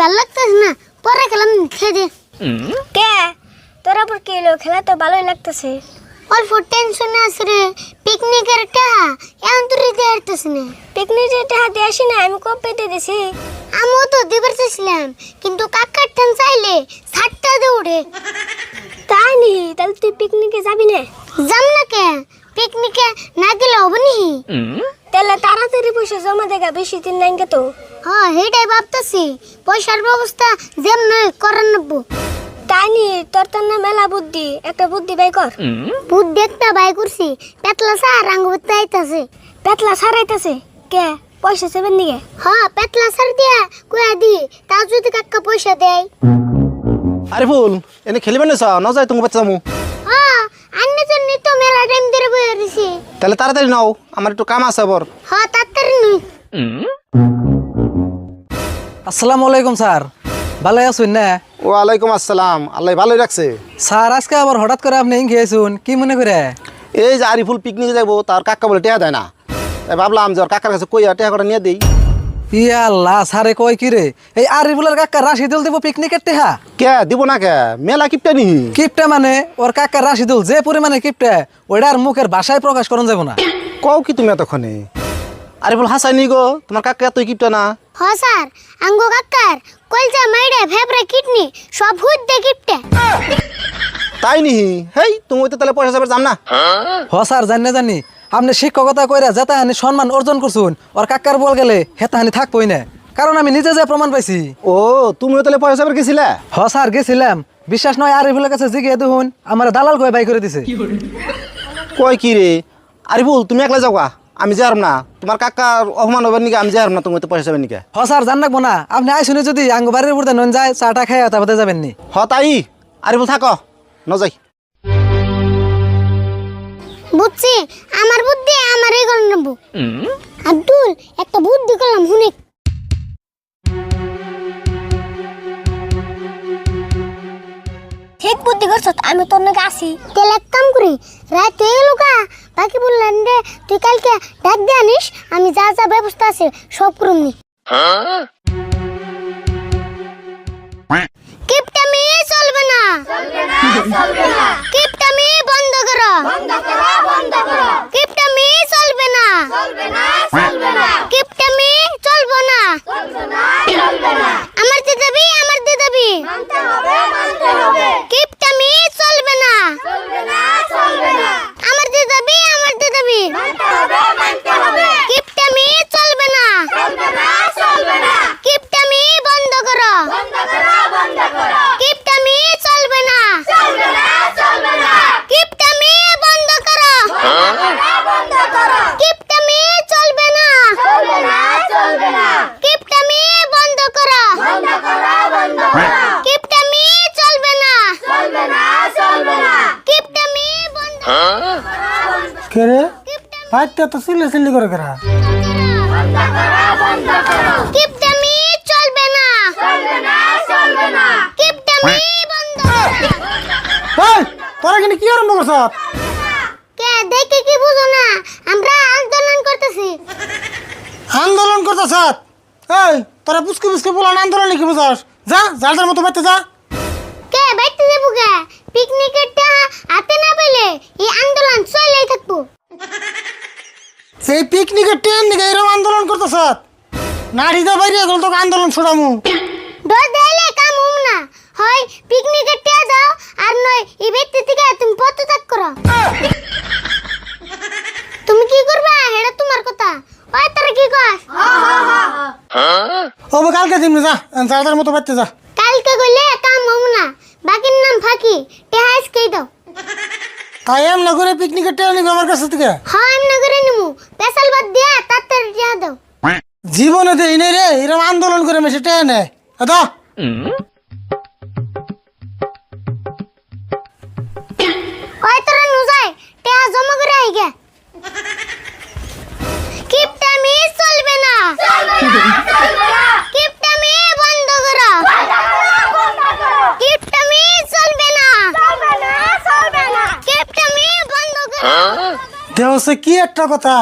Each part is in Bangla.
ভালো লাগতেছে না, পরে খেলাম খেয়ে কে তোরা পর কি এলো? খেলা তো ভালোই লাগতেছে। অল্প টেনশন আছে রে, পিকনিকের টাকা এখন তো দিতে পারতেছি না। পিকনিকের টাকা দিয়ে আসি না, আমি কবে দিয়ে দিছি। আমিও তো দিবার চাইছিলাম, কিন্তু কাকার ঠান চাইলে ছাড়টা দৌড়ে। তাই নি? তাহলে তুই পিকনিকে যাবি না? যাম না কে, পিকনিকে না গেলে হবে নি? তাহলে তাড়াতাড়ি পয়সা জমা দেখা, বেশি দিন নাই তো। হ্যাঁ সেটাই ভাবতেছি, পয়সার ব্যবস্থা যেমন করার নেবো। তাই নি? তোর তো না মেলা বুদ্ধি, একটা বুদ্ধি বাই কর। বুদ্ধি একটা বাই করছি, পেতলা সার আঙ্গুতে আইতাছে। পেতলা সার আইতাছে কে? পয়সা সেবেন দিকে? হ্যাঁ পেতলা সার দিয়া কুয়া দি, তাও যদি কাকা পয়সা দেয়। আরে ফুল এনে খেলিবে না ন যাই তুমি বাচ্চা মু। হ্যাঁ আন্নে জন্য তো মেলা টাইম ধরে বইয়া রইছি। তাহলে তাড়াতাড়ি নাও, আমার একটু কাম আছে আবার। হ্যাঁ তাড়াতাড়ি নই। আসসালামু আলাইকুম স্যার, ভালো আছেন না? ওয়ালাইকুম আসসালাম, আল্লাহ ভালোই রাখছে। স্যার আজকে আবার হঠাৎ করে আপনি খেয়েছুন, কি মনে করে? এই যে আরিফুল পিকনিকে যাবো, তার কাকা বলে টেয়া দেয় না, তাই ভাবলাম যে ওর কাকার কাছে কইয়া টেয়া করে নিয়ে দেই। ইয়া আল্লাহ, স্যারে কয় কি রে, এই আরিফুলের কাকা রাশিদুল দিব পিকনিকের টেহা? কে দিব না কে, মেলা কিপটা নি। কিপটা মানে ওর কাকা রাশিদুল যে পরিমাণে কিপটা, ওইটার মুখের ভাষায় প্রকাশ করন যাব না। কও কি তুমি এতক্ষণে? আরিফুল হাসাই নি গো, তোমার কাকা এতই কিপটা না। হ্যাঁ স্যার, আঙ্গো কাকার কলজা মাইডে ফেবরা কিডনি সব হুদ দে কিপটে। তাই নি? হেই তুমি তো তাহলে পয়সা যাবে যাম না। হ স্যার, জানি আপনি শিক্ষকতা কইরা যেতাহানি সম্মান অর্জন করছুন, ওর কাকার বল গেলে হেতাহানি থাকবই না, কারণ আমি নিজে যে প্রমাণ পাইছি। ও তুমিও তাহলে পয়সা যাবে গেছিলে? হ স্যার গেছিলাম, বিশ্বাস নয় আরিফুলের কাছে জিজ্ঞেস দেখুন, আমার দালাল কয়ে বাই করে দিছে। কয় কি রে? আরিফুল তুমি একলা যাওয়া, আমি যাই না। তোমার কাকার অপমান হবে নাকি? আমি যাই না, তুমি তো পয়সা যাবে নাকি? হ স্যার জান রাখবো না, আপনি আইসুনি যদি আঙ্গ বাড়ির উপর নন যায় চাটা খাই তারপরে যাবেন নি। হ তাই, আরিফুল থাকো ন যাই। বুঝছি, আমার বুদ্ধি আমারই করে নেব। আব্দুল একটা বুদ্ধি করলাম, শুনে। ঠিক বুদ্ধি করছ, আমি তোর নাকি আসি। তাহলে এক কাম করি, রাতে লুকা বাকি বললেন রে, তুই কালকে ডাক দিয়ে আনিস, আমি যা যা ব্যবস্থা আছে সব করুমনি। কিপটামি চলবে না, কিপটামি বন্ধ করো, কিপটামি চলবে না, কিপটামি চলবে না, আমার দিতে দাবি, আমার দিতে দাবি, কিপটামি চলবে না, আমার দিতে দাবি, আমার দিতে দাবি, কিপটামি চলবে না, কিপটামি বন্ধ করো, কিপটামি চলবে না, কিপটামি বন্ধ করো, কিপটামি চলবে না, কিপটামি বন্ধ করো, কিপটামি চলবে না, কিপটামি বন্ধ। কে রে বাইতে তো সিল্লি করে করা? কিপটামি চলবে না, কিপটামি বন্ধ। এই তোরা কিন্তু কি আরম্ভ করছ? কে দেখে কি বুঝো না, আমরা আন্দোলন করতেছি। আন্দোলন করতেছ? এই তোরা বুঝকে বলান আন্দোলন কি বুঝাস? যা যার মতো বাইতে যা। কে বাইতে দেবো কে? পিকনিকের টাকা হাতে না পেলে এই আন্দোলন চলেই থাকবো। সেই পিকনিকের ট্রেন দিকে এরকম আন্দোলন করতেছ? নাড়ি যা বাইরে গেল তোকে আন্দোলন ছড়ামু। ডর দিলে কাম হম না, হয় পিকনিকের টাকা দাও, আর নয় এই ব্যক্তি থেকে তুমি পদত্যাগ করো। তুমি কি করবা এটা তোমার কথা, ওই তোরা কি কস? ও কালকে দিমনি যা, যার মতো বাইতে যা। কালকে গেলে কাম হম না, বাকির নাম ফাঁকি, টাকা আজকেই দাও। তাই এম না করে পিকনিকের ট্রেন নিবি আমার কাছ থেকে? হ্যাঁ এমনি করে নিমু, পেশাল বাদ দিয়া তাড়াতাড়ি টাকা দাও। জীবনে দেই নাই রে এরকম আন্দোলন করে মেশে ট্রেন দাও। ওই তোরা নুজাই টাকা জমা করে আইগে। কিপটামি চলবে না, কিপটামি বন্ধ করো, কিপটামি চলবে না, কিপটামি বন্ধ করো। দেওয়া কি একটা কথা,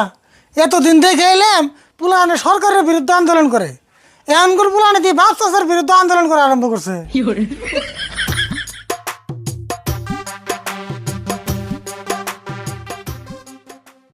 এতদিন দেখে এলাম পুলানে সরকারের বিরুদ্ধে আন্দোলন করে, এমন করে পোলানে দিয়ে বাপ চাচার বিরুদ্ধে আন্দোলন করা আরম্ভ করছে